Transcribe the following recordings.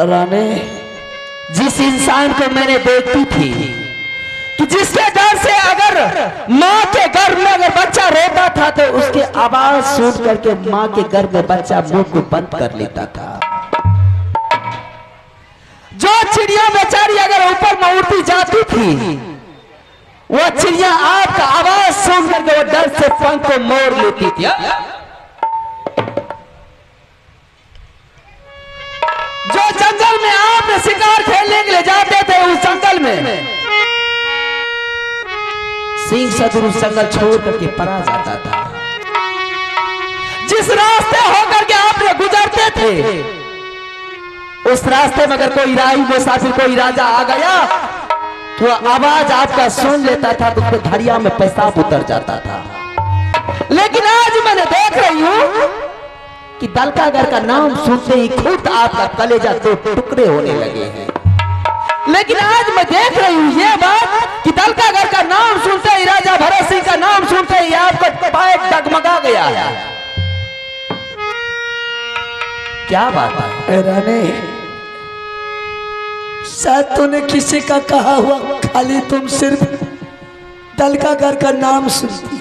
रानी, जिस इंसान को मैंने देखती थी कि जिसके डर से अगर माँ के गर्भ में अगर बच्चा रोता था तो उसकी आवाज सुन करके माँ के गर्भ में बच्चा मुंह को बंद कर लेता था। जो चिड़िया बेचारी अगर ऊपर में उड़ती जाती थी, वो चिड़िया आपका आवाज सुन करके वो डर से पंख को मोड़ लेती थी। जो जंगल में आप शिकार खेलने के लिए जाते थे, उस जंगल में सिंह सदर उस जंगल छोड़ करके परा जाता था। जिस रास्ते होकर के आपने गुजरते थे, उस रास्ते में अगर कोई राही मुसाफिर कोई राजा आ गया तो आवाज आपका सुन लेता था तो उसके धड़िया में पेशाब उतर जाता था। लेकिन आज मैंने देख रही हूं कि दलकागर का नाम सुनते ही खुद आपका कलेजा दो टुकड़े होने लगे हैं। लेकिन आज मैं देख रही हूं ये बात कि दलकागर का नाम सुनते ही, राजा भरत सिंह का नाम सुनते ही आपका पैर डगमगा गया है। क्या बात है रानी? शायद तूने किसी का कहा हुआ खाली तुम सिर्फ दलकागर का नाम सुनती।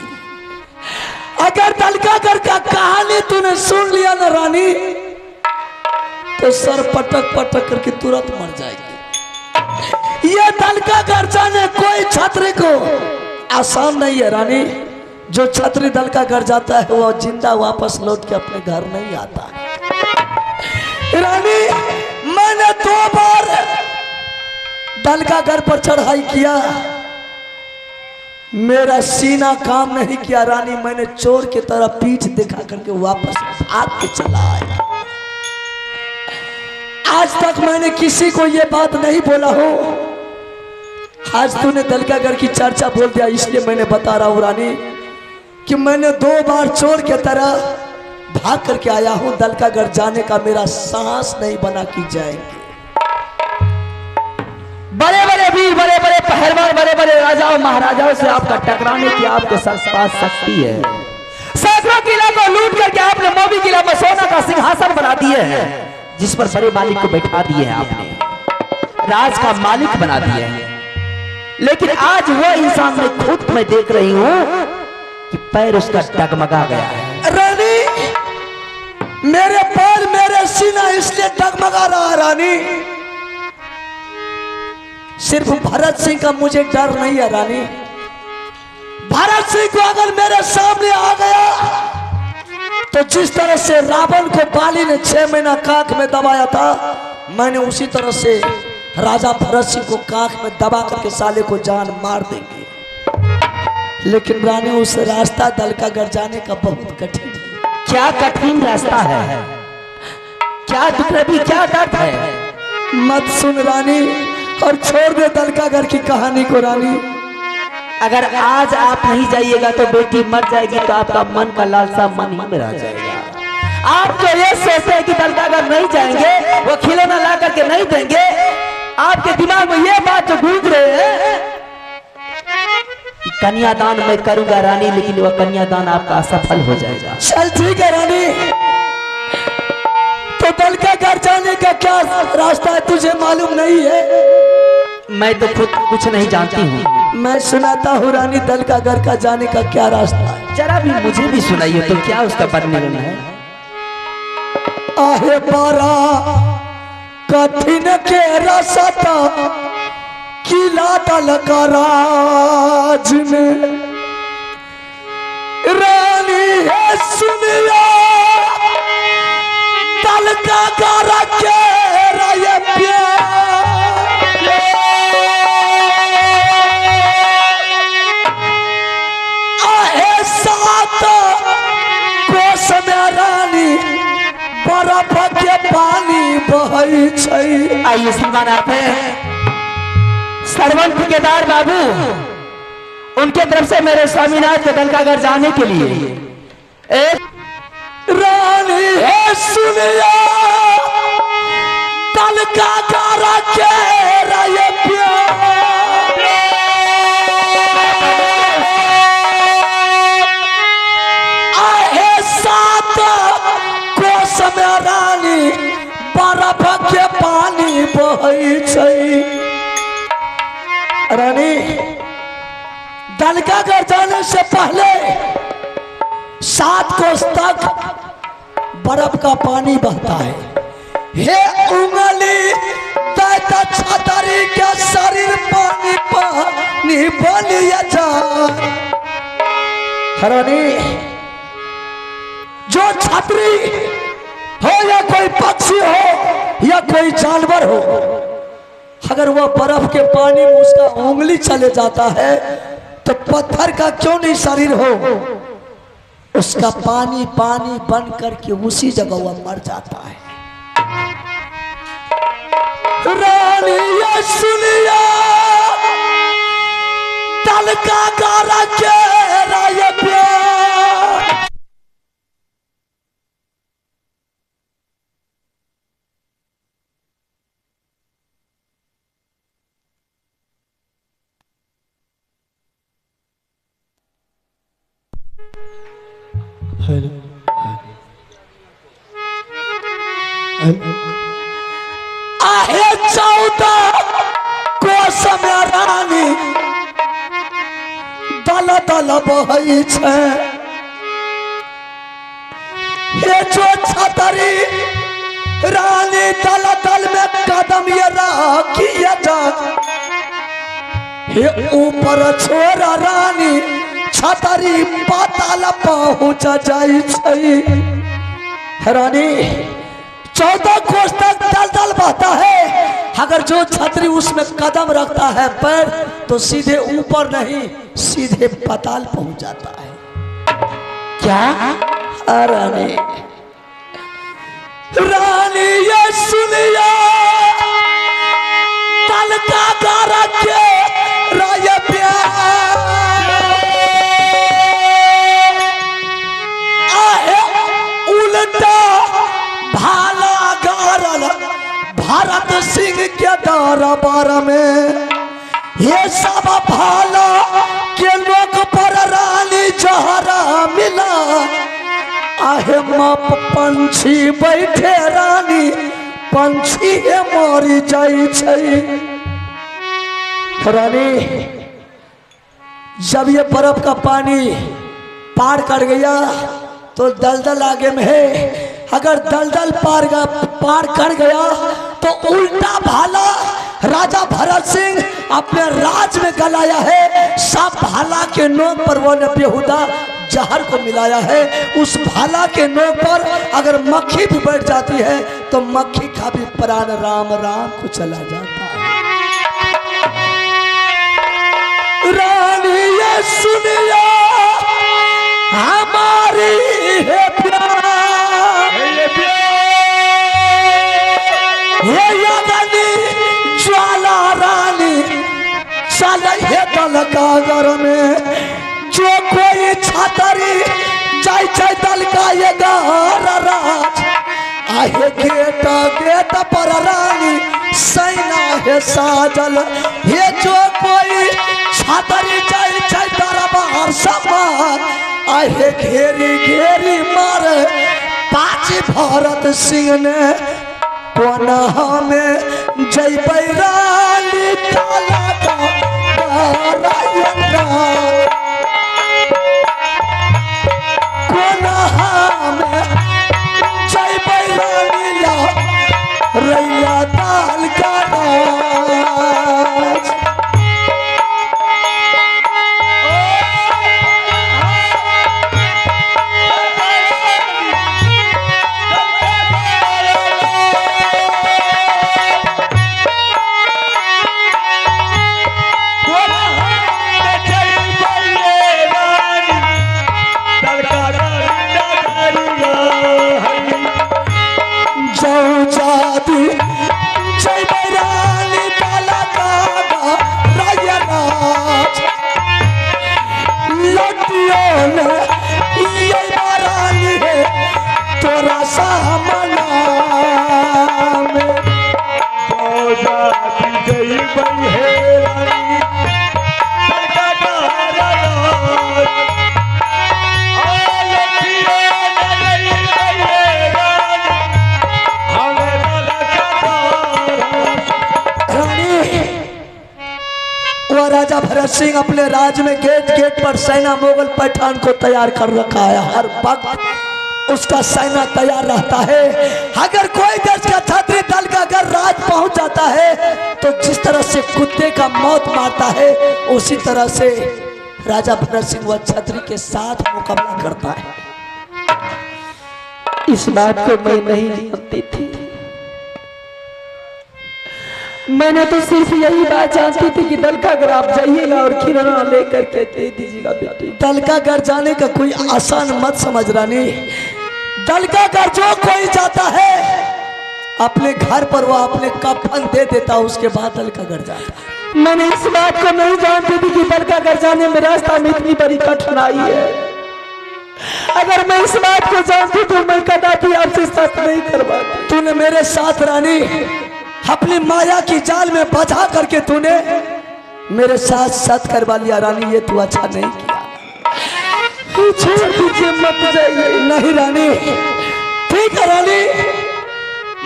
अगर दलकागर का कहानी तूने सुन लिया ना रानी, तो सर पटक पटक करके तुरंत मर जाएगी। ये दलकागर जाने कोई छात्री को आसान नहीं है रानी। जो छात्री दलकागर जाता है वो जिंदा वापस लौट के अपने घर नहीं आता। रानी, मैंने 2 बार दलकागर पर चढ़ाई किया, मेरा सीना काम नहीं किया रानी। मैंने चोर की तरह पीठ दिखा करके वापस भाग के चला आया। आज तक मैंने किसी को यह बात नहीं बोला हो। आज तूने दलकागर की चर्चा बोल दिया, इसलिए मैंने बता रहा हूं रानी कि मैंने 2 बार चोर की तरह भाग करके आया हूं। दलकागर जाने का मेरा साहस नहीं बना कि जाएंगे। बड़े बड़े वीर, बड़े बड़े पहलवान, बड़े बड़े राजाओं महाराजाओं से आपका टकराने की आपके पास शक्ति है। सैकड़ों किला को लूट करके आपने मोबी किला में सोना का सिंहासन बना दिए हैं, जिस पर बड़े मालिक को बैठा दिए हैं, आपने राज का मालिक बना दिए हैं। लेकिन आज वो इंसान मैं खुद में देख रही हूं कि पैर उसका डगमगा गया है। रानी, मेरे पैर मेरे सीना इसलिए डगमगा रहा है रानी, सिर्फ भरत सिंह का मुझे डर नहीं है रानी। भरत सिंह को अगर मेरे सामने आ गया तो जिस तरह से रावण को बाली ने 6 महीना काख में दबाया था, मैंने उसी तरह से राजा भरत सिंह को काख में दबा करके साले को जान मार देंगे। लेकिन रानी, उस रास्ता दलकागर जाने का बहुत कठिन है। क्या कठिन रास्ता है? क्या दुर्लभी, क्या डर है? मत सुन रानी और छोड़ दे दलकागर की कहानी को रानी। अगर आज आप नहीं जाइएगा तो बेटी मर जाएगी, तो आपका मन का लालसा मन ही में रह जाएगा। आप तो ये सोचते हैं कि दलकागर नहीं जाएंगे, वो खिलौना ला करके नहीं देंगे। आपके दिमाग में ये बात जो गूंज रहे हैं कि कन्यादान मैं करूंगा रानी, लेकिन वह कन्यादान आपका असफल हो जाएगा। चल ठीक है रानी, तो दलकागर जाने का क्या रास्ता है तुझे मालूम नहीं है? मैं तो खुद कुछ नहीं जानती हूँ। मैं सुनाता हूँ रानी, दलकागर का जाने का क्या रास्ता है। जरा भी मुझे भी सुनाइए तो क्या उसका वर्णन है। आहे बारा कठिन के रास्ता किला दलकाराज में, रानी है सुनिया दलकागर के राय प्यार। आहे सात कोस में रानी बर्फ के पानी बहै छै। आइए श्रीमान, आप सरवण ठेकेदार बाबू, उनके तरफ से मेरे स्वामीनाथ के दल का घर जाने के लिए एक रानी है सुनिया दल का गारा के राय प्यार आए सात कोस में रानी बर्फ के पानी बहै छै। रानी दल का घर जाने से पहले 7 कोस तक बर्फ का पानी बहता है। हे उंगली तैता छतरी के शरीर पानी पानी बलिया जा। रानी जो छतरी हो या कोई पक्षी हो या कोई जानवर हो, अगर वह बर्फ के पानी में उसका उंगली चले जाता है तो पत्थर का क्यों नहीं शरीर हो, उसका पानी पानी बन करके उसी जगह वह मर जाता है। रानी ये सुनिया दल का गारा के राय प्यार आहे 14 कोस में रानी दल दल बहै छै। ये जो छतरी रानी दल दल में कदम ये रखिए जा। हे ऊपर छोरा रानी छतरी पाताल पहुंच जाई छै। रानी 14 कोस तक दलदल बहता है। अगर जो छतरी उसमें कदम रखता है पैर तो सीधे ऊपर नहीं सीधे पाताल पहुंच जाता है। क्या रानी रानी ये सुनिया दल का गारा के राय प्यार आहे उल्टा भाला गारल भारत सिंह के दरबार में। ये सब भाला के लोग पर रानी जहरा मिला। आहे माप पंछी बैठे रानी पंछी मरी जाई छै। रानी जब ये बर्फ का पानी पार कर गया तो दलदल आगे में है। अगर दलदल पार कर गया तो उल्टा भाला राजा भरत सिंह अपने राज में गलाया है। सब भाला के नोक पर वो ने बेहुदा जहर को मिलाया है। उस भाला के नोक पर अगर मक्खी भी बैठ जाती है तो मक्खी का भी प्राण राम राम को चला जाता है। रानी ये सुनिया हमारी है प्यार ये यानी ज्वाला रानी चल है दल का घर में। जो कोई छतरी जाय दल का ये राज आहे गेट गेट पर रानी सैना है साजल। ये जो कोई छतरी जाय दरबार समान आहे घेरी घेरी मारे पाची भरत सिंह ने कोना में जय बैरानी काला का कोना में जय बैरानी रैया दाल का राज। राजा भरत सिंह अपने राज में गेट गेट पर सेना मुगल पठान को तैयार कर रखा है। हर वक्त उसका सेना तैयार रहता है। अगर कोई देश का छत्री दल का अगर राज पहुंच जाता है तो जिस तरह से कुत्ते का मौत मारता है उसी तरह से राजा भरत सिंह वह छत्री के साथ मुकाबला करता है। इस बात को मैं नहीं जानती थी। मैंने तो सिर्फ यही बात जानती थी कि दलकागढ़ आप जाइएगा और खिलौना लेकर के दे दीजिएगा बेटी। दलकागढ़ जाने का कोई आसान मत समझ रानी। दलकागढ़ जो कोई जाता है अपने घर पर वो अपने कफन दे देता, उसके बाद दलकागढ़ जाता है। मैंने इस बात को नहीं जानती थी कि दलकागढ़ जाने में रास्ता में इतनी बड़ी कठिनाई है। अगर मैं इस बात को जानती तो मैं कदापि आपसे साथ नहीं करवाती। तूने मेरे साथ रानी अपनी माया की जाल में बचा करके तूने मेरे साथ साथ करवा लिया रानी। ये तू अच्छा नहीं किया। छोड़ दीजिए, मत जाइए। नहीं रानी, ठीक है रानी,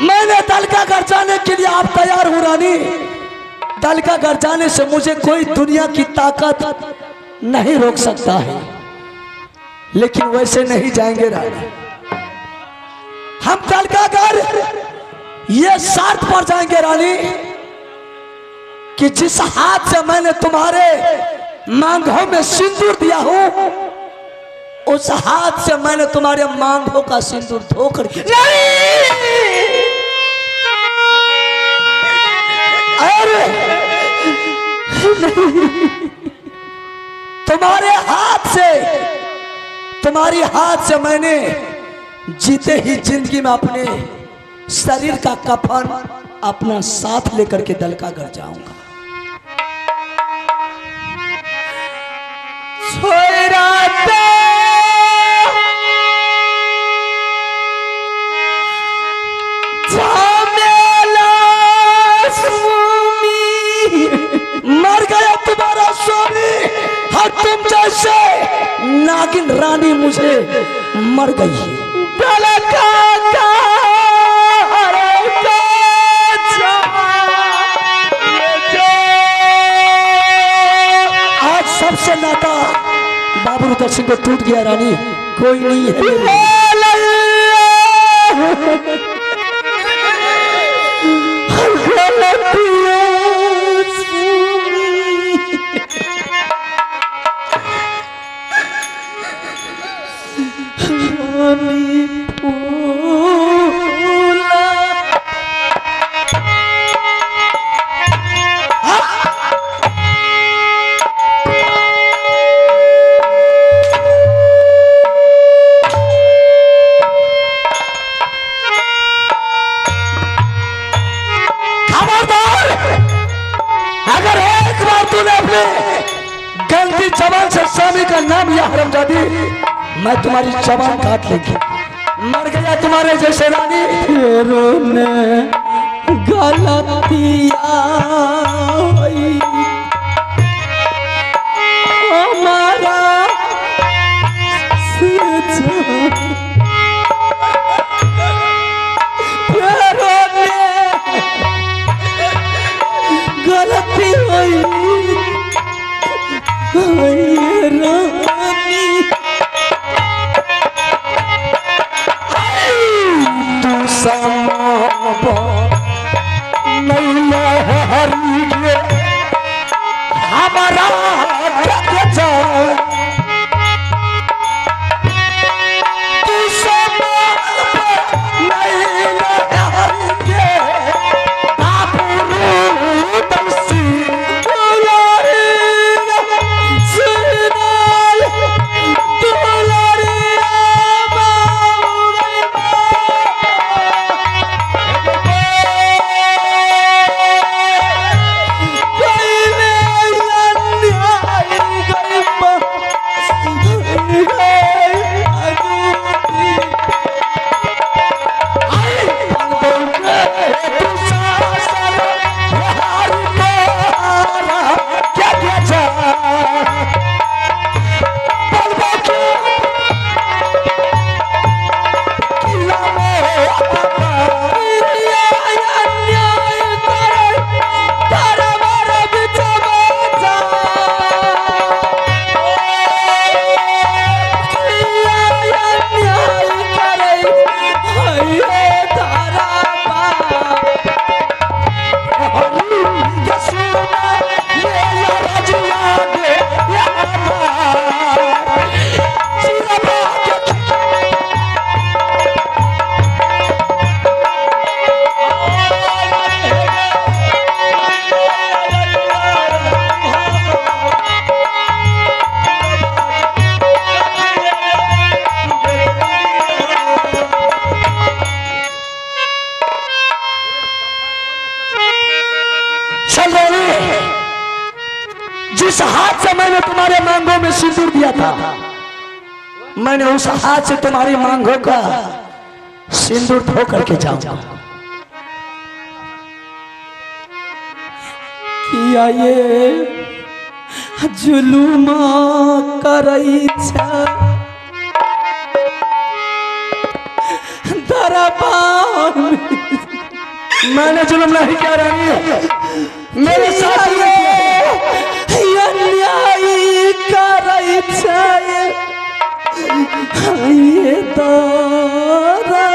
मैंने दलकागढ़ जाने के लिए आप तैयार हूँ रानी। दलकागढ़ जाने से मुझे कोई दुनिया की ताकत नहीं रोक सकता है, लेकिन वैसे नहीं जाएंगे रानी। हम दलकागढ़ ये शर्त पर जाएंगे रानी कि जिस हाथ से मैंने तुम्हारे मांगों में सिंदूर दिया हूं उस हाथ से मैंने तुम्हारे मांगों का सिंदूर धो करके अरे तुम्हारे हाथ से मैंने जीते ही जिंदगी में अपने शरीर का कफन अपना साथ लेकर के दलकागढ़ जाऊंगा। मर गया तुम्हारा स्वामी और तुम जैसे नागिन रानी मुझे मर गई है। आज सबसे नाता बाबू रुद्र सिंह को टूट गया रानी, कोई नहीं है। गलती जबान से स्वामी का नाम या हरमजादी मैं तुम्हारी जबान काट लेगी। मर गया तुम्हारे जैसे रानी। गलतिया हमारा गलती हुई रानी। तू नहीं हमारा सुन रहे, जिस हाथ से मैंने तुम्हारे मांगों में सिंदूर दिया था, मैंने उस हाथ से तुम्हारी मांगों का सिंदूर धो करके जाऊंगा। किया ये जुलूम करई छ दरबार में। मैंने जुल्म नहीं किया रानी, मेरे साथ ये अन्याय करई छ ये तारा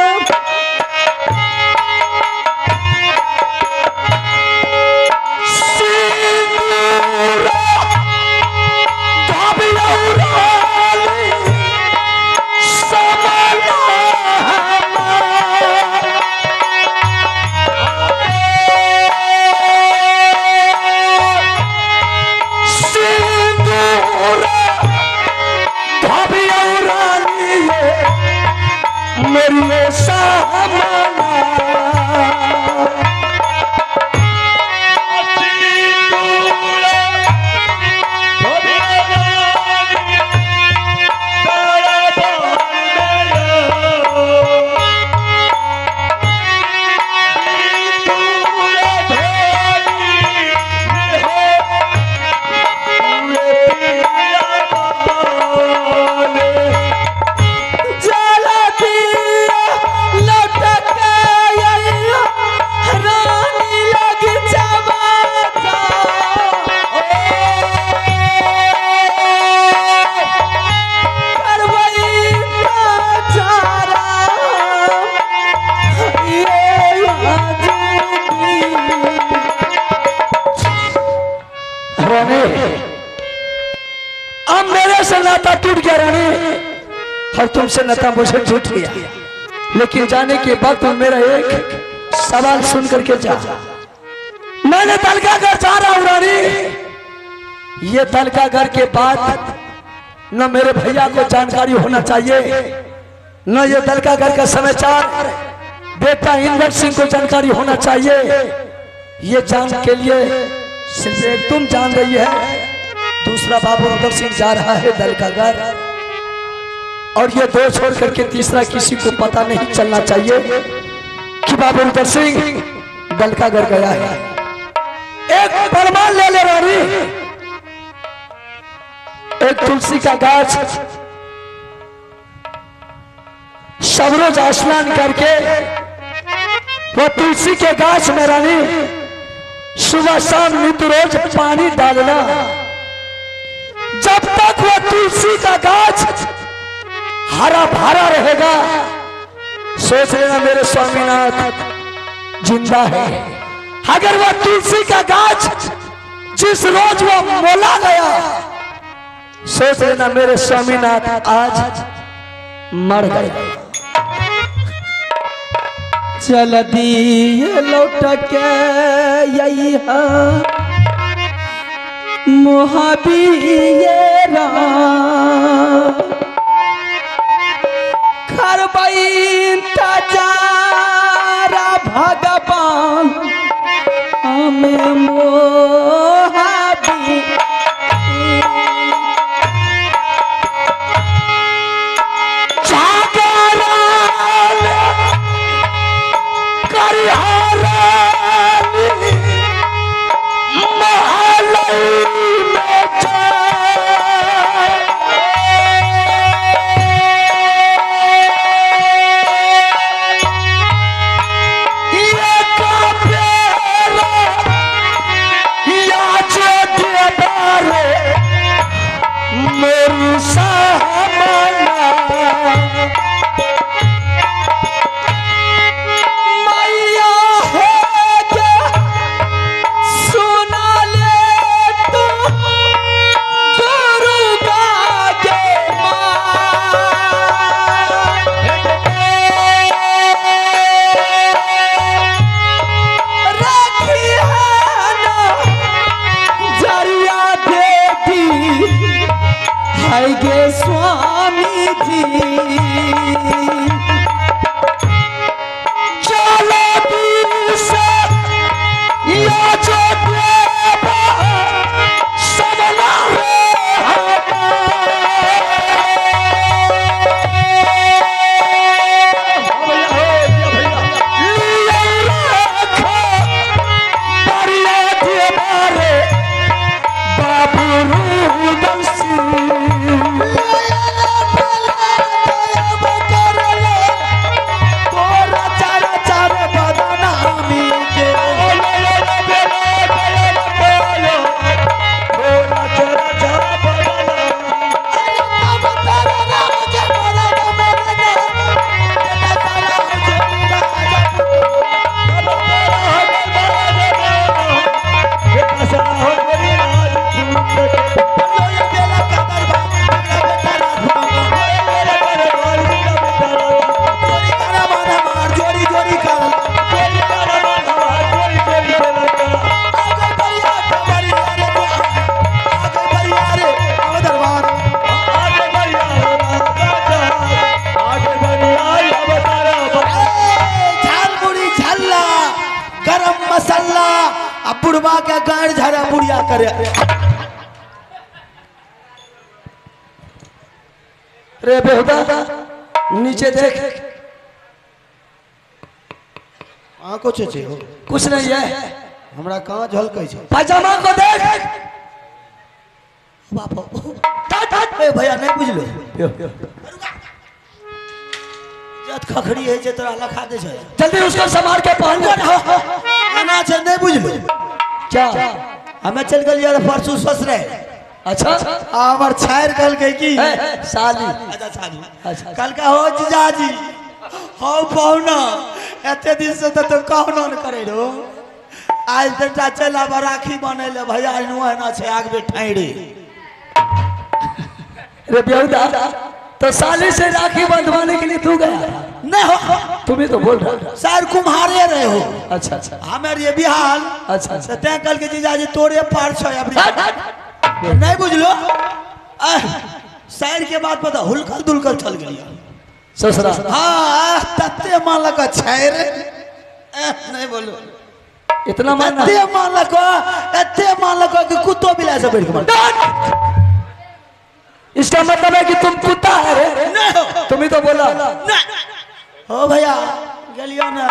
अब मेरे से नाता टूट गया रानी, और तुमसे नाता मुझे छूट गया। लेकिन जाने के बाद तुम मेरा एक सवाल सुन करके जा। मैंने तलका घर जा रहा हूं रानी। ये तलका घर के बाद न मेरे भैया को जानकारी होना चाहिए, न ये तलका घर का समाचार बेटा इंदर सिंह को जानकारी होना चाहिए। ये जान के लिए सिर्फ एक तुम जान रही है, दूसरा बाबू इंदर सिंह जा रहा है तलका घर, और ये दो छोड़ करके तीसरा किसी को पता नहीं चलना चाहिए कि बाबू इंदर सिंह तलका घर गया है। एक प्रमाण ले ले रानी, एक तुलसी का गाछ सब रोज स्नान करके वो तुलसी के गाछ में रानी सुबह शाम नित्य रोज पानी डालना। जब तक वो तुलसी का गाछ हरा भरा रहेगा, सोच लेना मेरे स्वामीनाथ जिंदा है। अगर वो तुलसी का गाछ जिस रोज वो मोला गया, सोच लेना मेरे स्वामीनाथ आज मर गए। चल दिए लौट के यही मोहबियरा खरबईन तजारा भगवान हमें मोहबी स्वामी जी चलो या जो बाबू रूदल सिंह तोरा चार चार बदनामी के बुढ़वा के गाड़ झरा बुढ़िया करे। रे बेहुदा नीचे देख। कुछ हो कुछ नहीं है। हमरा कहाँ झलकै छै। पैजामा को देख। ए भैया नहीं बुझलो जत खखड़ी है जे तोरा लखा दे छै। जल्दी उसको संभाल के पहन ले। आना छै नहीं बुझलो क्या हमें चल गलिया परसू ससुरे। अच्छा हमर छायर कल के की साली। अच्छा साली अच्छा कल का हो जीजाजी हो पहुना एते दिन से तो कहना न करे रो आज तटा चला राखी बने ले भैया नुआ ना छै आग में ठाइरे। रे बेहुदा तो साली से राखी बंधवाने के लिए तू गया नहीं हो तुम्हें तो बोल रहा। सर कुम्हारे रहे हो। अच्छा अच्छा हमारे ये बिहाल अच्छा अच्छा तय कल के जीजाजी तोरे पार छो नहीं बुझलो शहर के बाद पता हुलकल दुलकल चल गया ससुरा। हाँ तत्ते मानक छै रे नहीं बोलो इतना मानना एते मानक कि कुत्तो बिलाई से बैठ के इसका मतलब है कि तुम कुत्ता है रे। नहीं तुम्हें तो बोला हो भैया गलियो ना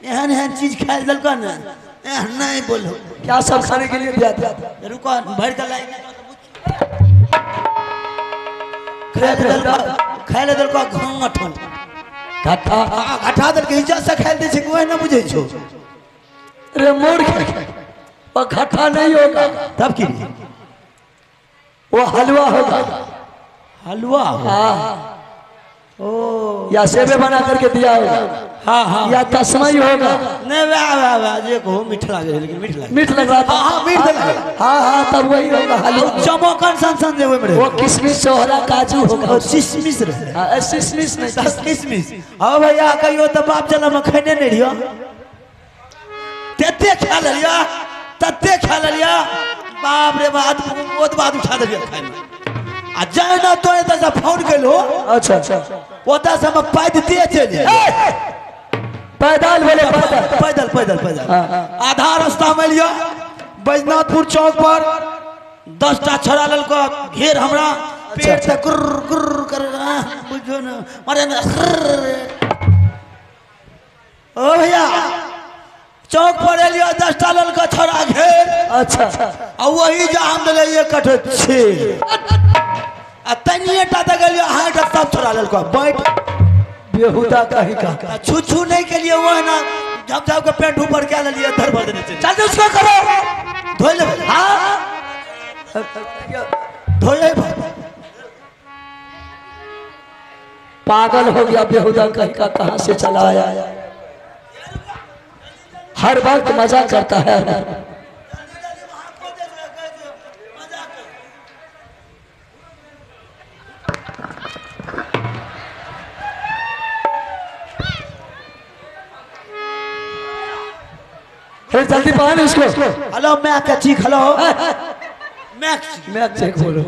एहन एहन चीज खाए दलको ना नहीं बोलो क्या सब खाने के लिए दिया था। रुको भर के लाई खाए दल को घाटन घाटा घाटा दल के इज्जत से खाए दे छै कोई ना बुझे छो। रे मूर्ख वो घाटा नहीं होगा तब की वो हलवा होगा। हलवा हाँ ओ या सेवे बना करके दिया होगा। हाँ हाँ या तस्मई होगा। नहीं वाह जे को मीठ लागे लेकिन मीठ लग रहा था। हाँ मीठ लगे हाँ हाँ तब वही होगा हलवा। चमोकन सन देवे मेरे वो किशमिश सोहरा काजू होगा। और किशमिश रे हाँ किशमिश नहीं किशमिश। हाँ भैया कहियो तो बाप चला मैं खैने नहीं रियो तेते खा लिया तत्ते खा लिया बाप रे बात बहुत बात उठा दे खाए में आ जाए ना तो ऐसा से फोन कर लो। अच्छा अच्छा ओता से हम पैद दिए चले पैदल बोले पैदल पैदल पैदल पैदल हाँ। आधा रास्ता में लिया बैजनाथपुर चौक पर 10टा छोड़ा लल को घेर हमरा पेट से गुर्र गुर्र कर बुझो ना मारे ना ओ भैया चौक पर लिया 10टा लल को छोड़ा घेर। अच्छा आ वही जा हम ले ये कट छे आ तनिएटा तक लिया हाट सब छोड़ा लल को बैठ बेहुदा कहीं का छू छू नहीं के लिए वो है ना जब जब के पेट ऊपर क्या ले लिया धर भर देने चाहिए। चल उसको करो धोई ले हाँ धोए पागल हो गया बेहुदा कहीं का कहाँ से चला आया। हर वक्त मजा करता है। जल्दी पहन इसको। हेलो मैं क्या चीख हेलो मैं मैं चेक बोलो।